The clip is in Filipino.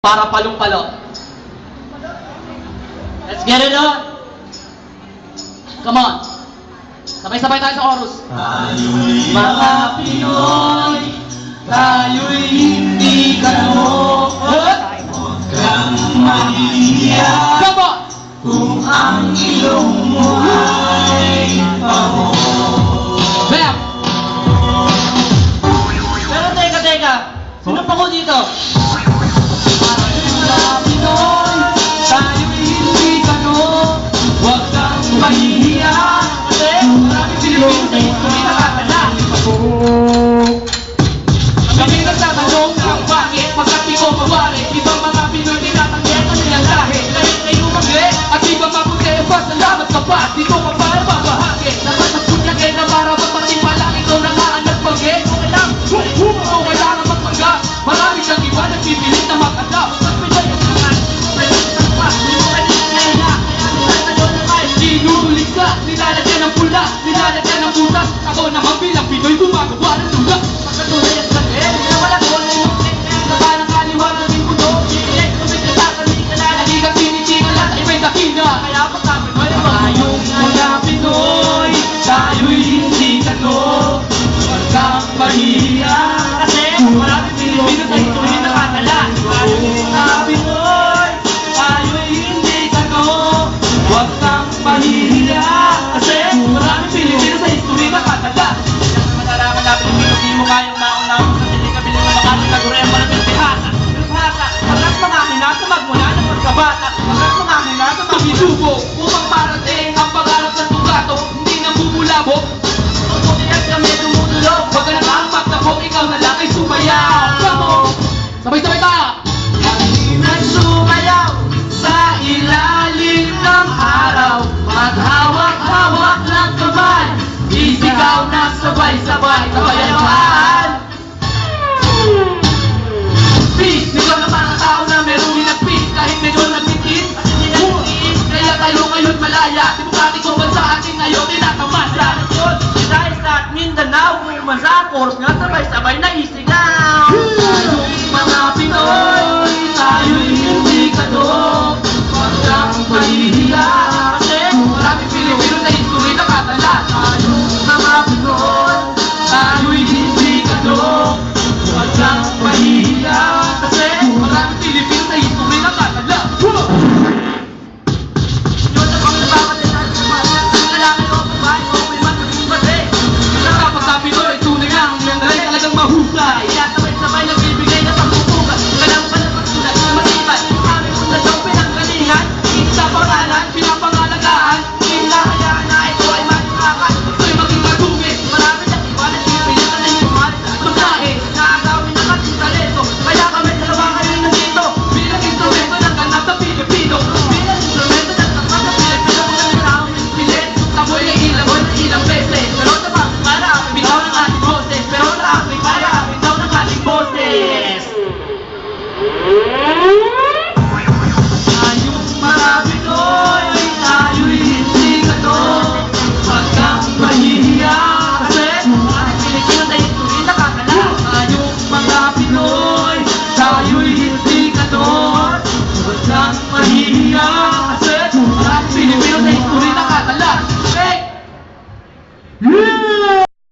Para palong-palo. Let's get it on. Come on. Sabay-sabay tayo sa chorus. Tayo'y mga Pinoy, tayo'y hindi kanok. Huwag kang mahihiya Come on. kung ang ilong mo ay paho. Bam! Pero teka. Sino pa ko dito? Mga Pinoy, tayo'y hindi kanok. Huwag kang mahihiya Kasi maraming Pilipino sa history nakakala. Kami nagtatanong kung bakit pagkat di ko mawari. Ibang mga Pinoy tinatanggihan ang nilang lahi. Dahil kayo magli. At ibang mabuti pa, salamat ka pa. Dito ka para babahagi. Dapat nagpunyagay na para mapating palang ikaw na nga ang nagbagay. Okay lang, kung kailangan magpangga. Marami siyang iba nagpipilit na mag-adapt. At Pinoy ang naman, sinulit ka, nilalagyan ng pula, nilalagyan ng butas. Ako naman bilang Pinoy gumagawa ng sulat. Pagkatuloy at saglit, na wala ko na yung teknik. Sa parang kaliwa na rin puno. Pilit, kumit ka tatalik ka na. Naligang tinitingan lahat ay may dakina. Kaya pagka Pinoy, tayong mga Pinoy, tayo'y hindi kanok. Huwag kang mahihiya, kasi maraming Pilipino sa history nakatala. Tayong mga Pinoy, tayo'y hindi kanok. Huwag kang mahihiya, kasi maraming Pilipino sa history nakatala. Malalaman na Pilipino, di mo kayang maunawang sa piling-kabili na makasang naguraya mo ng pilpihata. Pilpihata, pagkat mga minasa magmula ng pagkabata, pagkat mga minasa magisubo, upang parating ang pangarap ng tugato, hindi nang bumulabog. Pagkutiyan kami tumutulog, wag ka nang magtapok, ikaw na lang ay sumayaw. Come on! Sabay-sabay tayo. Kami nagsumayaw sa ilalim ng araw, maghawak-hawak ng kamay, isigaw na sabay-sabay, kabayan. Peace! Ikaw na mga tao na merong hinagpis, kahit medyo nagtitis, at hindi nagtiis, kaya tayo ngayon malaya, demokratikong bansa ating ngayon tinatamasa. Dahil sa Mindanao, Umasa, Coros nga sabay-sabay na isigaw. Tayong mga Pinoy,